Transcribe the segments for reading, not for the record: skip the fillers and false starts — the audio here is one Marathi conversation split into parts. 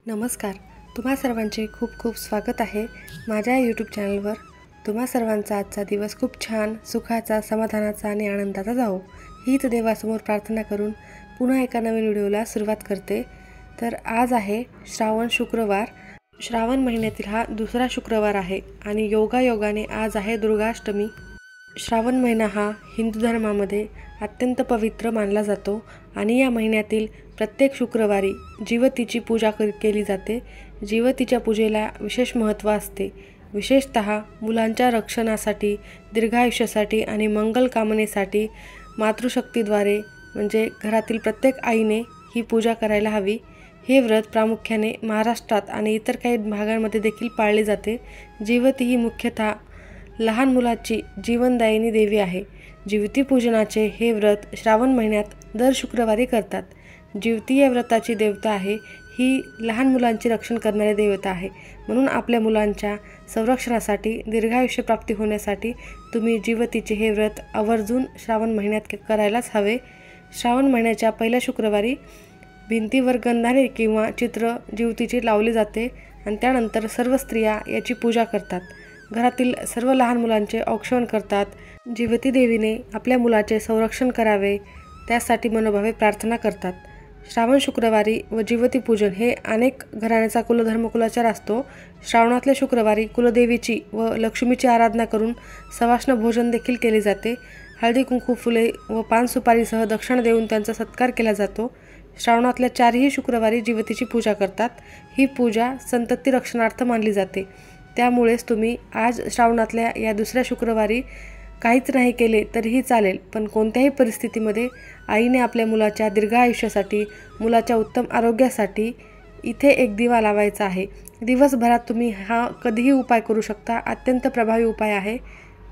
नमस्कार. तुम्हा सर्वांचे खूप खूप स्वागत आहे माझ्या यूट्यूब चॅनलवर. तुम्हा सर्वांचा आजचा दिवस खूप छान, सुखाचा, समाधानाचा आणि आनंदाचा जावो हीच देवासमोर प्रार्थना करून पुन्हा एका नवीन व्हिडिओला सुरुवात करते. तर आज आहे श्रावण शुक्रवार. श्रावण महिन्यातील हा दुसरा शुक्रवार आहे आणि योगायोगाने आज आहे दुर्गाष्टमी. श्रावण महिना हा हिंदू धर्मामध्ये अत्यंत पवित्र मानला जातो आणि या महिन्यातील प्रत्येक शुक्रवारी जीवतीची पूजा केली जाते. जीवतीच्या पूजेला विशेष महत्त्व असते. विशेषतः मुलांच्या रक्षणासाठी, दीर्घायुष्यासाठी आणि मंगल कामनेसाठी मातृशक्तीद्वारे म्हणजे घरातील प्रत्येक आईने ही पूजा करायला हवी. हे व्रत प्रामुख्याने महाराष्ट्रात आणि इतर काही भागांमध्ये देखील पाळले जाते. जीवती ही मुख्यतः लहान मुलाची जीवनदायिनी देवी आहे. जीवती पूजनाचे हे व्रत श्रावण महिन्यात दर शुक्रवारी करतात. जीवती या व्रताची देवता आहे. ही लहान मुलांचे रक्षण करणारी देवता आहे. म्हणून आपल्या मुलांच्या संरक्षणासाठी, दीर्घायुष्य प्राप्ती होण्यासाठी तुम्ही जीवतीचे हे व्रत आवर्जून श्रावण महिन्यात करायलाच हवे. श्रावण महिन्याच्या पहिल्या शुक्रवारी भिंतीवर गंधाने किंवा चित्र जीवतीचे लावले जाते आणि त्यानंतर सर्व स्त्रिया याची पूजा करतात. घरातील सर्व लहान मुलांचे औक्षण करतात. जीवती देवीने आपल्या मुलाचे संरक्षण करावे त्यासाठी मनोभावे प्रार्थना करतात. श्रावण शुक्रवारी व जीवती पूजन हे अनेक घराण्याचा कुलधर्मकुलाचार असतो. श्रावणातल्या शुक्रवारी कुलदेवीची व लक्ष्मीची आराधना करून सवाष्ण भोजन देखील केले जाते. हळदी कुंकू, फुले व पान सुपारीसह दक्षिणा देऊन त्यांचा सत्कार केला जातो. श्रावणातल्या 4ही शुक्रवारी जीवतीची पूजा करतात. ही पूजा संतती रक्षणार्थ मानली जाते. त्यामुळेच तुम्ही आज श्रावणातल्या या दुसऱ्या शुक्रवारी काहीच नाही केले तरीही चालेल, पण कोणत्याही परिस्थितीमध्ये आईने आपल्या मुलाच्या दीर्घायुष्यासाठी, मुलाच्या उत्तम आरोग्यासाठी इथे एक दिवा लावायचा आहे. दिवसभरात तुम्ही हा कधीही उपाय करू शकता. अत्यंत प्रभावी उपाय आहे.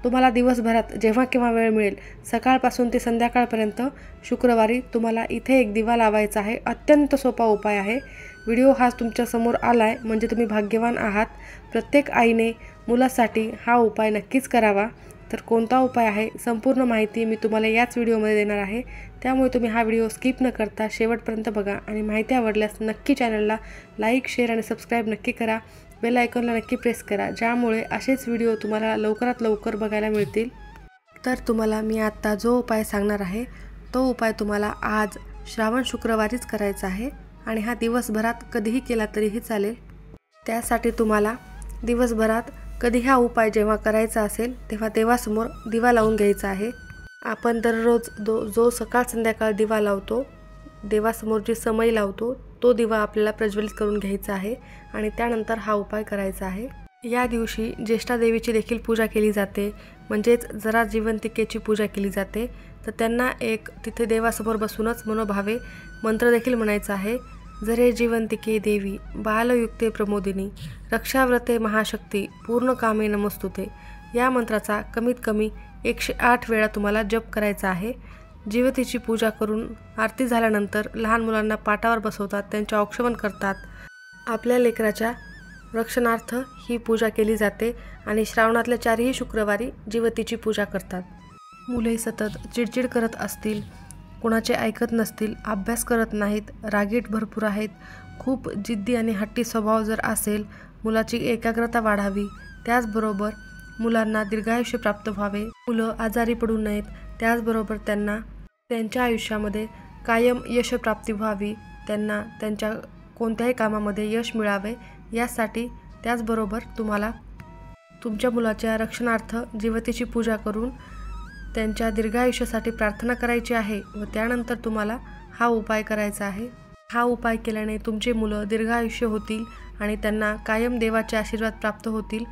तुम्हाला दिवसभरात जेव्हा केव्हा वेळ मिळेल, सकाळपासून ते संध्याकाळपर्यंत शुक्रवारी तुम्हाला इथे एक दिवा लावायचा आहे. अत्यंत सोपा उपाय आहे. व्हिडिओ हा तुमच्यासमोर आला आहे म्हणजे तुम्ही भाग्यवान आहात. प्रत्येक आईने मुलासाठी हा उपाय नक्कीच करावा. तर कोणता उपाय आहे संपूर्ण माहिती मी तुम्हाला याच व्हिडिओमध्ये देणार आहे. त्यामुळे तुम्ही हा व्हिडिओ स्किप न करता शेवटपर्यंत बघा आणि माहिती आवडल्यास नक्की चॅनलला लाईक, शेअर आणि सबस्क्राईब नक्की करा. बेल आयकॉनला नक्की प्रेस करा, ज्यामुळे असेच व्हिडिओ तुम्हाला लवकरात लवकर बघायला मिळतील. तर तुम्हाला मी आत्ता जो उपाय सांगणार आहे तो उपाय तुम्हाला आज श्रावण शुक्रवारीच करायचा आहे आणि हा दिवसभरात कधीही केला तरीही चालेल. त्यासाठी तुम्हाला दिवसभरात कधी हा उपाय जेव्हा करायचा असेल तेव्हा देवासमोर दिवा लावून घ्यायचा आहे. आपण दररोज जो सकाळ संध्याकाळ दिवा लावतो, देवासमोर जी समई लावतो, तो दिवा आपल्याला प्रज्वलित करून घ्यायचा आहे आणि त्यानंतर हा उपाय करायचा आहे. या दिवशी ज्येष्ठा देवीची देखील पूजा केली जाते, म्हणजेच जरा जीवंतिकेची पूजा केली जाते. तर त्यांना एक तिथे देवासमोर बसूनच मनोभावे मंत्र देखील म्हणायचा आहे. जरे जीवंतिके देवी बालयुक्ते प्रमोदिनी रक्षाव्रते महाशक्ती पूर्ण कामे नमस्तुते. या मंत्राचा कमीत कमी 108 वेळा तुम्हाला जप करायचा आहे. जीवतीची पूजा करून आरती झाल्यानंतर लहान मुलांना पाटावर बसवतात, त्यांचे औक्षण करतात. आपल्या लेकराच्या रक्षणार्थ ही पूजा केली जाते आणि श्रावणातल्या 4ही शुक्रवारी जीवतीची पूजा करतात. मुले सतत चिडचिड करत असतील, कोणाचे ऐकत नसतील, अभ्यास करत नाहीत, रागीट भरपूर आहेत, खूप जिद्दी आणि हट्टी स्वभाव जर असेल, मुलाची एकाग्रता वाढावी, त्याचबरोबर मुलांना दीर्घायुष्य प्राप्त व्हावे, मुलं आजारी पडू नयेत, त्याचबरोबर त्यांना त्यांच्या आयुष्यामध्ये कायम यशप्राप्ती व्हावी, त्यांना त्यांच्या कोणत्याही कामामध्ये यश मिळावे, यासाठी त्याचबरोबर तुम्हाला तुमच्या मुलाच्या रक्षणार्थ जीवतीची पूजा करून त्यांच्या दीर्घायुष्यासाठी प्रार्थना करायची आहे व त्यानंतर तुम्हाला हा उपाय करायचा आहे. हा उपाय केल्याने तुमचे मुलं दीर्घायुष्य होतील आणि त्यांना कायम देवाचे आशीर्वाद प्राप्त होतील.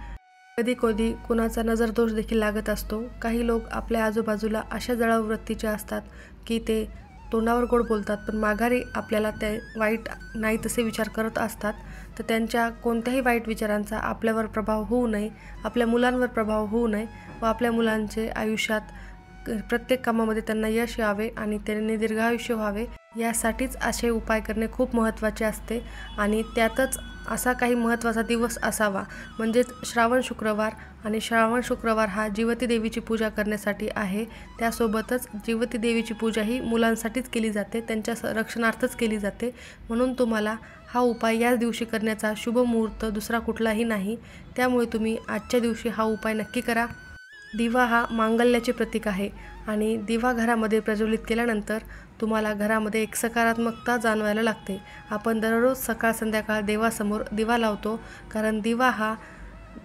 कधी कधी कुणाचा नजरदोष देखील लागत असतो. काही लोक आपल्या आजूबाजूला अशा जळाऊ वृत्तीचे असतात की ते तोंडावर गोड बोलतात पण माघारी आपल्याला ते वाईट नाही तसे विचार करत असतात. तर त्यांच्या कोणत्याही वाईट विचारांचा आपल्यावर प्रभाव होऊ नये, आपल्या मुलांवर प्रभाव होऊ नये व आपल्या मुलांचे आयुष्यात प्रत्येक कामामध्ये त्यांना यश यावे आणि त्यांनी दीर्घायुष्य व्हावे, यासाठीच असे उपाय करणे खूप महत्त्वाचे असते. आणि त्यातच असा काही महत्त्वाचा दिवस असावा म्हणजेच श्रावण शुक्रवार. आणि श्रावण शुक्रवार हा जीवती देवीची पूजा करण्यासाठी आहे. त्यासोबतच जीवती देवीची पूजा ही मुलांसाठीच केली जाते, त्यांच्या रक्षणार्थच केली जाते. म्हणून तुम्हाला हा उपाय याच दिवशी करण्याचा शुभ मुहूर्त दुसरा कुठलाही नाही, त्यामुळे तुम्ही आजच्या दिवशी हा उपाय नक्की करा। दिवा हा मांगल्याचे प्रतीक आहे आणि दिवा घरामध्ये प्रज्वलित केल्यानंतर तुम्हाला घरामध्ये एक सकारात्मकता जाणवायला लागते। आपण दररोज सकाळ संध्याकाळ देवासमोर दिवा लावतो, कारण दिवा हा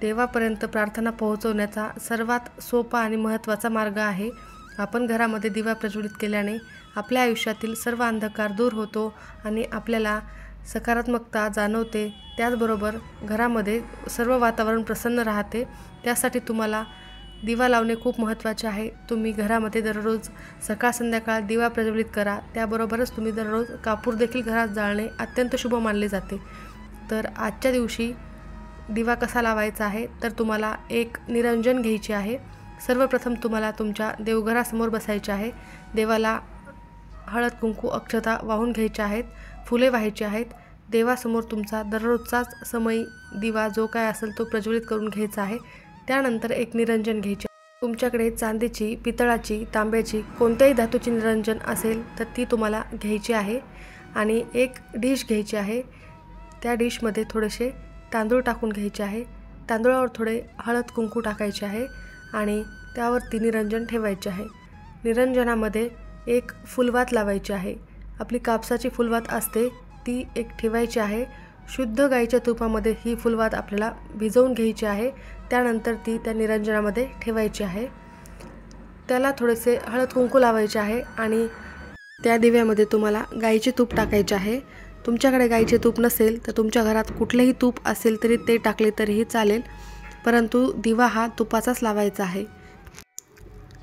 देवापर्यंत प्रार्थना पोहोचवण्याचा सर्वात सोपा आणि महत्त्वाचा मार्ग आहे। आपण घरामध्ये दिवा प्रज्वलित केल्याने आपल्या आयुष्यातील सर्व अंधकार दूर होतो आणि आपल्याला सकारात्मकता जाणवते। त्याचबरोबर घरामध्ये सर्व वातावरण प्रसन्न राहते। त्यासाठी तुम्हाला दिवा लावणे खूप महत्त्वाचे आहे। तुम्ही घरामध्ये दररोज सकाळ संध्याकाळ दिवा प्रज्वलित करा। त्याबरोबरच तुम्ही दररोज कापूर देखील घरात जाळणे अत्यंत शुभ मानले जाते। तर आजच्या दिवशी दिवा कसा लावायचा आहे, तर तुम्हाला एक निरंजन घ्यायचे आहे। सर्वप्रथम तुम्हाला तुमच्या देवघरासमोर बसायचे आहे। देवाला हळद कुंकू अक्षता वाहून घ्यायच्या आहेत, फुले वाहायची आहेत। देवासमोर तुमचा दररोजचाच समयी दिवा जो काय असेल तो प्रज्वलित करून घ्यायचा आहे। त्यानंतर एक निरंजन घ्यायचे। तुमच्याकडे चांदीची, पितळाची, तांब्याची कोणत्याही धातूची निरंजन असेल तर ती तुम्हाला घ्यायची आहे आणि एक डिश घ्यायची आहे। त्या डिशमध्ये थोडेसे तांदूळ टाकून घ्यायचे आहे। तांदूळावर थोडे हळद कुंकू टाकायचे आहे आणि त्यावरती निरंजन ठेवायचे आहे। निरंजनामध्ये एक फुलवात लावायची आहे। आपली कापसाची फुलवात असते ती एक ठेवायची आहे। शुद्ध गाईच्या तुपामध्ये ही फुलवात आपल्याला भिजवून घ्यायची आहे। त्यानंतर ती त्या निरंजनामध्ये ठेवायची आहे। त्याला थोडेसे हळद कुंकू लावायचे आहे आणि त्या दिव्यामध्ये तुम्हाला गाईचे तूप टाकायचे आहे। तुमच्याकडे गाईचे तूप नसेल तर तुमच्या घरात कुठलेही तूप असेल तरी ते टाकले तरीही चालेल, परंतु दिवा हा तुपाचाच लावायचा आहे।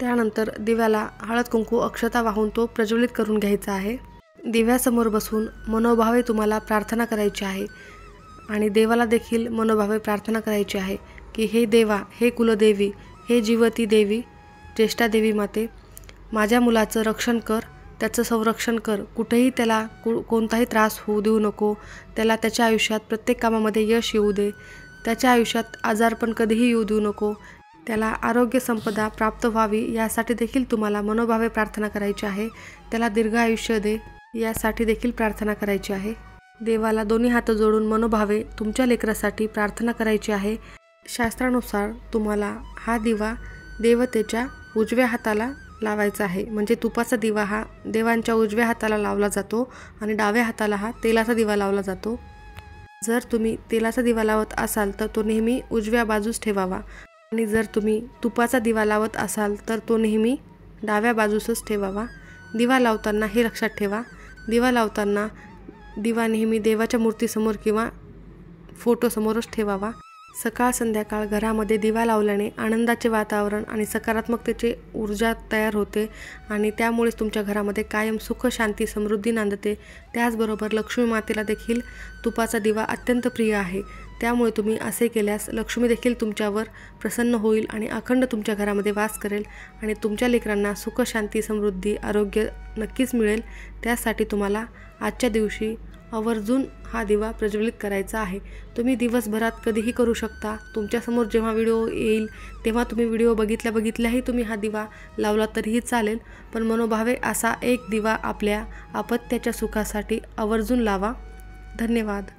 त्यानंतर दिव्याला हळद कुंकू अक्षता वाहून तो प्रज्वलित करून घ्यायचा आहे। दिव्यासमोर बसून मनोभावे तुम्हाला प्रार्थना करायची आहे आणि देवाला देखील मनोभावे प्रार्थना करायची आहे की हे देवा, हे कुलदेवी, हे जीवती देवी, ज्येष्ठा देवी माते, माझ्या मुलाचं रक्षण कर, त्याचं संरक्षण कर। कुठेही त्याला कोणताही त्रास होऊ देऊ नको। त्याला त्याच्या आयुष्यात प्रत्येक कामामध्ये यश येऊ दे। त्याच्या आयुष्यात आजारपण कधीही येऊ देऊ नको। त्याला आरोग्य संपदा प्राप्त व्हावी यासाठी देखील तुम्हाला मनोभावे प्रार्थना करायची आहे। त्याला दीर्घ आयुष्य दे यासाठी देखील प्रार्थना करायची आहे। देवाला दोन्ही हात जोडून मनोभावे तुमच्या लेकरासाठी प्रार्थना करायची आहे। शास्त्रानुसार तुम्हाला हा दिवा देवतेच्या उजव्या हाताला लावायचा आहे, म्हणजे तुपाचा दिवा हा देवांच्या उजव्या हाताला लावला जातो आणि डाव्या हाताला हा तेलाचा दिवा लावला जातो। जर तुम्ही तेलाचा दिवा लावत असाल तर तो नेहमी उजव्या बाजूस ठेवावा आणि जर तुम्ही तुपाचा दिवा लावत असाल तर तो नेहमी डाव्या बाजूसच ठेवावा। दिवा लावताना हे लक्षात ठेवा, दिवा लावताना दिवा नेहमी देवाच्या मूर्तीसमोर किंवा फोटोसमोरच ठेवावा। सकाळ संध्याकाळ घरामध्ये दिवा लावल्याने आनंदाचे वातावरण आणि सकारात्मकतेची ऊर्जा तयार होते आणि त्यामुळेच तुमच्या घरामध्ये कायम सुख, शांती, समृद्धी नांदते। त्याचबरोबर लक्ष्मी मातेला देखील तुपाचा दिवा अत्यंत प्रिय आहे। त्यामुळे तुम्ही असे केल्यास लक्ष्मी देखील तुमच्यावर प्रसन्न होईल आणि अखंड तुमच्या घरामध्ये वास करेल आणि तुमच्या लेकरांना सुख, शांती, समृद्धी, आरोग्य नक्कीच मिळेल। त्यासाठी तुम्हाला आजच्या दिवशी आवर्जून हा दिवा प्रज्वलित करायचा आहे। तुम्ही दिवसभरात कधीही करू शकता। तुमच्यासमोर जेव्हा व्हिडिओ येईल तेव्हा तुम्ही व्हिडिओ बघितल्याही तुम्ही हा दिवा लावला तरीही चालेल, पण मनोभावे असा एक दिवा आपल्या अपत्याच्या सुखासाठी आवर्जून लावा। धन्यवाद।